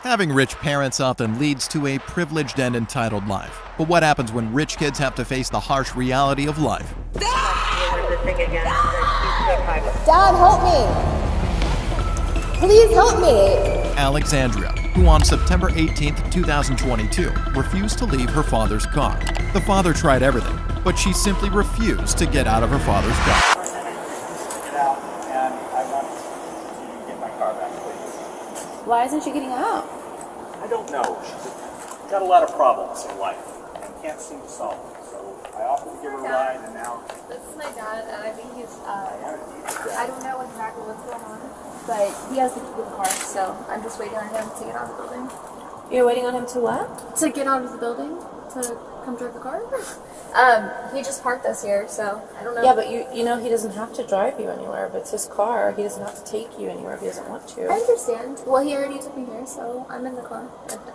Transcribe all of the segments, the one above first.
Having rich parents often leads to a privileged and entitled life. But what happens when rich kids have to face the harsh reality of life? Dad, help me! Please help me! Alexandria, who on September 18, 2022, refused to leave her father's car. The father tried everything, but she simply refused to get out of her father's car. Why isn't she getting out? I don't know. She's got a lot of problems in life and can't seem to solve them. So I offered to give her a ride, and now... This is my dad, and I think he's, I don't know exactly what's going on, but he has the key to the car, so I'm just waiting on him to get out of the building. You're waiting on him to what? To get out of the building, to come drive the car. He just parked us here, so I don't know. Yeah, but you know he doesn't have to drive you anywhere. If it's his car, he doesn't have to take you anywhere if he doesn't want to. I understand. Well, he already took me here, so I'm in the car.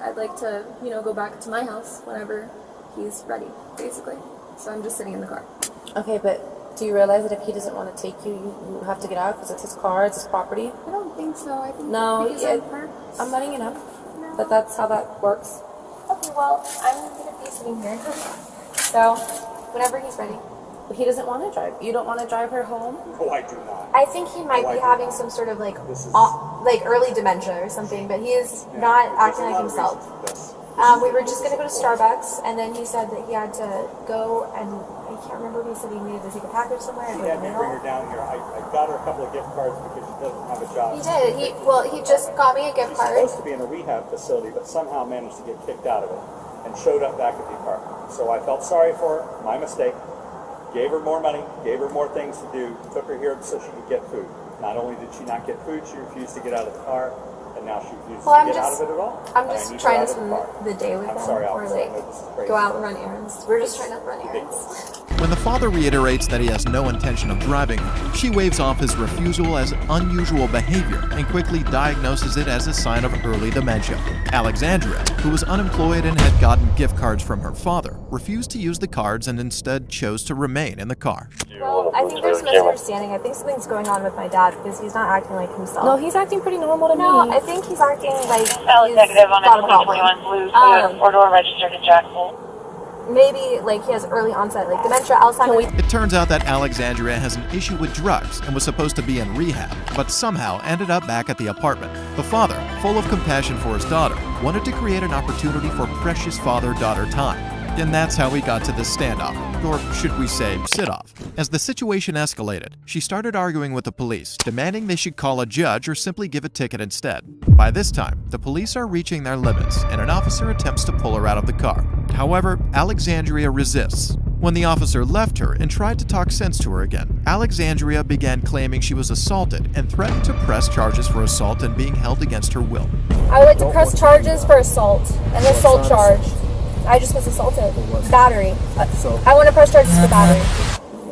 I'd like to, go back to my house whenever he's ready, basically. So I'm just sitting in the car. Okay, but do you realize that if he doesn't want to take you, you have to get out because it's his car, it's his property? I don't think so. I think I'm letting you know. But that's how that works. Okay, well, I'm going to be sitting here. So, whenever he's ready. But he doesn't want to drive. You don't want to drive her home? No, I do not. I think he might be having some sort of early dementia or something, but he is not acting like himself. We were just going to go to Starbucks, and then he said that he had to go, and I can't remember if he said he needed to take a package somewhere. He had me bring her down here. I got her a couple of gift cards because she doesn't have a job. He did. He just got me a gift card. She was supposed to be in a rehab facility, but somehow managed to get kicked out of it and showed up back at the apartment. So I felt sorry for her, my mistake, gave her more money, gave her more things to do, took her here so she could get food. Not only did she not get food, she refused to get out of the car, and now she refuses to get out of it at all. I'm just trying to spend the day with I'm them, sorry, or Alex, go out and run errands. We're just trying to run errands. When the father reiterates that he has no intention of driving her, she waves off his refusal as unusual behavior and quickly diagnoses it as a sign of early dementia. Alexandria, who was unemployed and had gotten gift cards from her father, refused to use the cards and instead chose to remain in the car. Well, I think there's a misunderstanding. I think something's going on with my dad because he's not acting like himself. No, he's acting pretty normal to me. No, I think he's acting like he's Executive on got a problem. 2021 blue, four-door registered in Jacksonville. Maybe he has early onset, dementia, Alzheimer's. It turns out that Alexandria has an issue with drugs and was supposed to be in rehab, but somehow ended up back at the apartment. The father, full of compassion for his daughter, wanted to create an opportunity for precious father-daughter time. And that's how we got to this standoff, or should we say, sit-off. As the situation escalated, she started arguing with the police, demanding they should call a judge or simply give a ticket instead. By this time, the police are reaching their limits, and an officer attempts to pull her out of the car. However, Alexandria resists. When the officer left her and tried to talk sense to her again, Alexandria began claiming she was assaulted and threatened to press charges for assault and being held against her will. I would like to press charges for assault, an assault charge. I just was assaulted. Battery. I want to press charges for battery.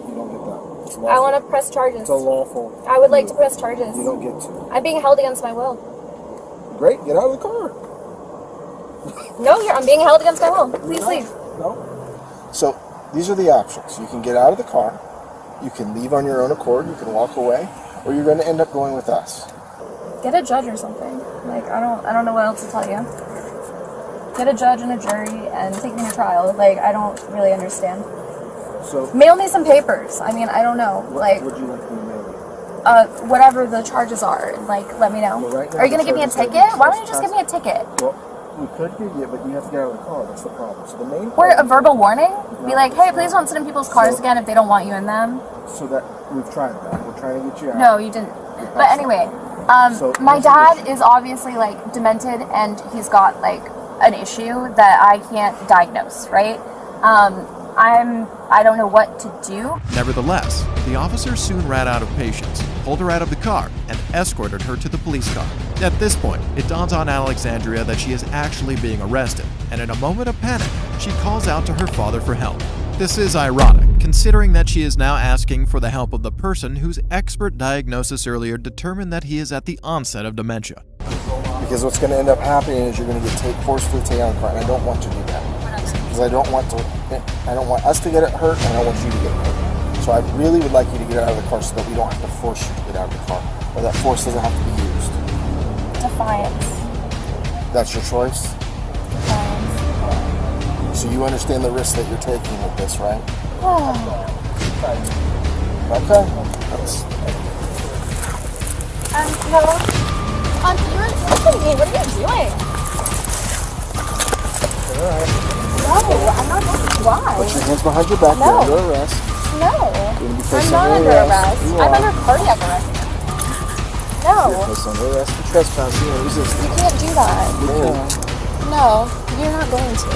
You don't get that. I want to press charges. It's a lawful. I would like to press charges. You don't get to. I'm being held against my will. Great, get out of the car. No, I'm being held against my will. Please leave. No. So these are the options. You can get out of the car. You can leave on your own accord. You can walk away, or you're going to end up going with us. Get a judge or something. I don't know what else to tell you. Get a judge and a jury and take me to trial. I don't really understand. So mail me some papers. I don't know. What would you like me to mail you? Whatever the charges are. Let me know. Well, right now, are you going to give me a ticket? Why don't you just give me a ticket? Well, we could give you, but you have to get out of the car. That's the problem. So the main Or a verbal warning? Be like, hey, please don't sit in people's cars again if they don't want you in them. So that we've tried that. We're trying to get you out. No, you didn't. But anyway, my dad is obviously demented, and he's got an issue that I can't diagnose, right? I don't know what to do. Nevertheless, the officer soon ran out of patience, pulled her out of the car, and escorted her to the police car. At this point, it dawns on Alexandria that she is actually being arrested, and in a moment of panic, she calls out to her father for help. This is ironic, considering that she is now asking for the help of the person whose expert diagnosis earlier determined that he is at the onset of dementia. Because what's going to end up happening is you're going to get forcefully taken out of the car, and I don't want to do that. Because I don't want us to get hurt, and I don't want you to get hurt. So I really would like you to get out of the car so that we don't have to force you to get out of the car, or that force doesn't have to be used. Defiance. That's your choice? So you understand the risk that you're taking with this, right? Okay. No. You're insulting me. What are you doing? Alright. No, I'm not going. Why? Put your hands behind your back. No. You're under arrest. No. You're going to be placed I'm not under under arrest. arrest. You I'm are. under cardiac arrest. No. You're placed under arrest for trespassing and resisting. You can't do that. You can. No, you're not going to.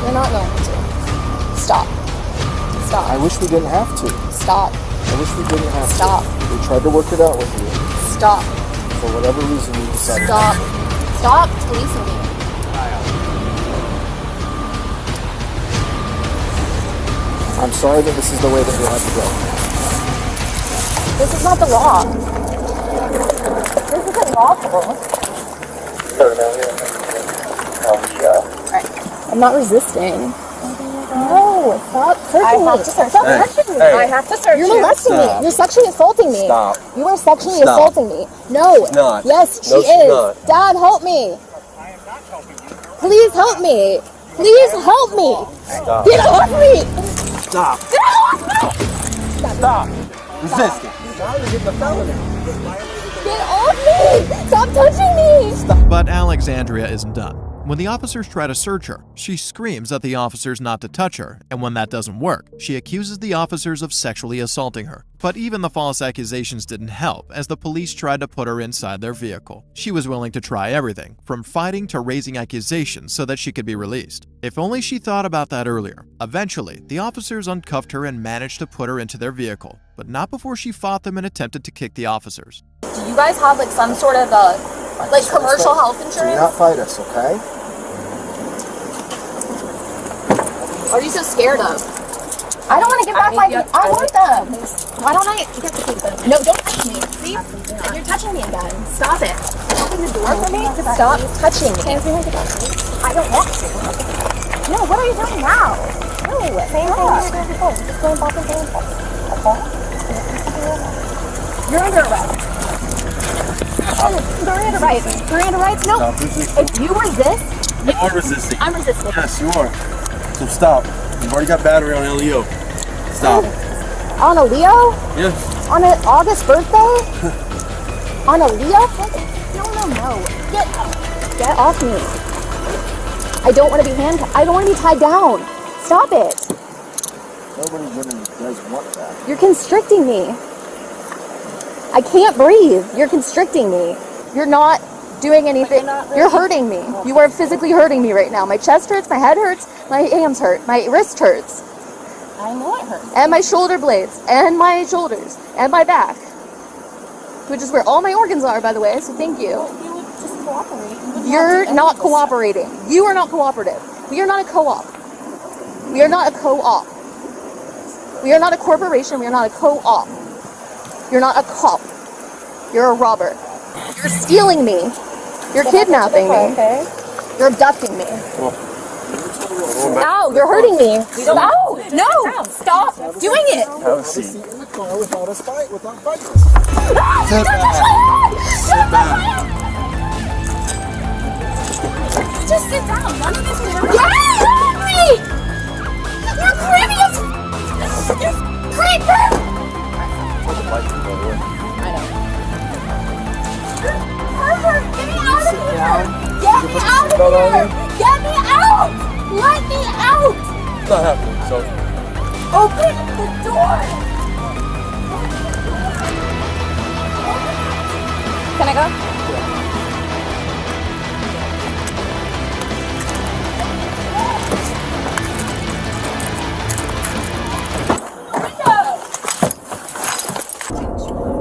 You're not going to. Stop. Stop. I wish we didn't have to. Stop. I wish we didn't have Stop. to. We tried to work it out with you. Stop. For whatever reason you decided. Stop. Stop policing me. I'm sorry that this is the way that you have to go. This is not the law. This isn't lawful. I'm not resisting. No, stop searching me. Stop touching me. I have to search you. You're molesting me. You're sexually assaulting me. Stop. You are sexually assaulting me. No. She's not. Yes, she No, she's is. not. Dad, help me. Please help me. Please help me. Stop. Get off me. Stop. Get off me. Stop. Resisting. Get off me. Stop touching me. But Alexandria isn't done. When the officers try to search her, she screams at the officers not to touch her, and when that doesn't work, she accuses the officers of sexually assaulting her. But even the false accusations didn't help, as the police tried to put her inside their vehicle. She was willing to try everything, from fighting to raising accusations so that she could be released. If only she thought about that earlier. Eventually, the officers uncuffed her and managed to put her into their vehicle, but not before she fought them and attempted to kick the officers. Do you guys have like some sort of commercial health Do insurance? not fight us, okay? What are you so scared of? I don't want to give back my keys. I want them. Why don't I get the keys? No, don't touch me. See? You're touching me again. Stop it. Open the door for me. Stop touching me. I don't want to. No, what are you doing now? No, same thing you're doing before. Just going back and forth. Okay? You're under arrest. Miranda rights. Miranda rights? No. If you resist, You are resisting. I'm resisting. Yes, you are. So stop. You've already got battery on LEO. Stop. On a Leo? Yes. On an August birthday? On a Leo? No. Get off me. I don't want to be handcuffed. I don't want to be tied down. Stop it. Nobody really does want that. You're constricting me. I can't breathe. You're constricting me. You're not doing anything. You're hurting me. You are physically hurting me right now. My chest hurts, my head hurts, my hands hurt, my wrist hurts. I know it hurts. And my shoulder blades, and my shoulders, and my back. Which is where all my organs are, by the way, so thank you. You would just cooperate. You're not cooperating. You are not cooperative. We are not a co-op. We are not a co-op. We are not a corporation. We are not a co-op. You're not a cop. You're a robber. You're stealing me. You're kidnapping me. Okay. You're abducting me. Ow, you're hurting me. Ow, no, stop doing it. Have a seat. In the car without us fight, without fighting. Sit back. Sit back. Just sit down. None of this is working. Yes, help me. You're creepy as you're creeper. Pervert, get me out of here! Get me out of here! Get me out! Let me out! It's not happening, so. Open the door! Can I go?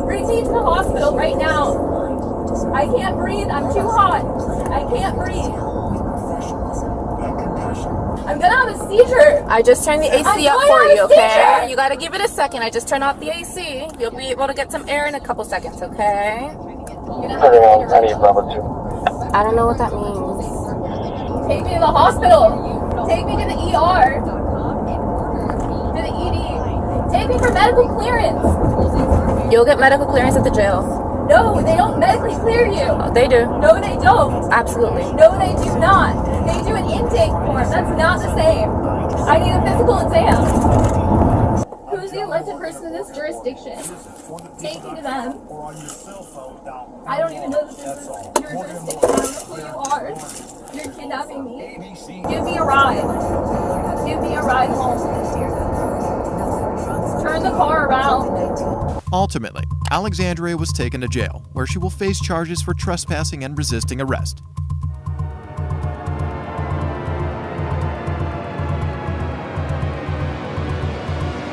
Bring me to the hospital right now. I can't breathe. I'm too hot. I can't breathe. I'm gonna have a seizure. I just turned the AC I'm up going for to have you, a okay? seizure. You gotta give it a second. I just turned off the AC. You'll be able to get some air in a couple seconds, okay? I need level 2. I don't know what that means. Take me to the hospital. Take me to the ER. To the ED. Take me for medical clearance. You'll get medical clearance at the jail. No, they don't medically clear you. They do. No, they don't. Absolutely. No, they do not. They do an intake form. That's not the same. I need a physical exam. Who's the elected person in this jurisdiction? Take me to them. I don't even know that this is your jurisdiction. I don't know who you are. You're kidnapping me. Give me a ride. Give me a ride home. Turn the car around. Ultimately, Alexandria was taken to jail, where she will face charges for trespassing and resisting arrest.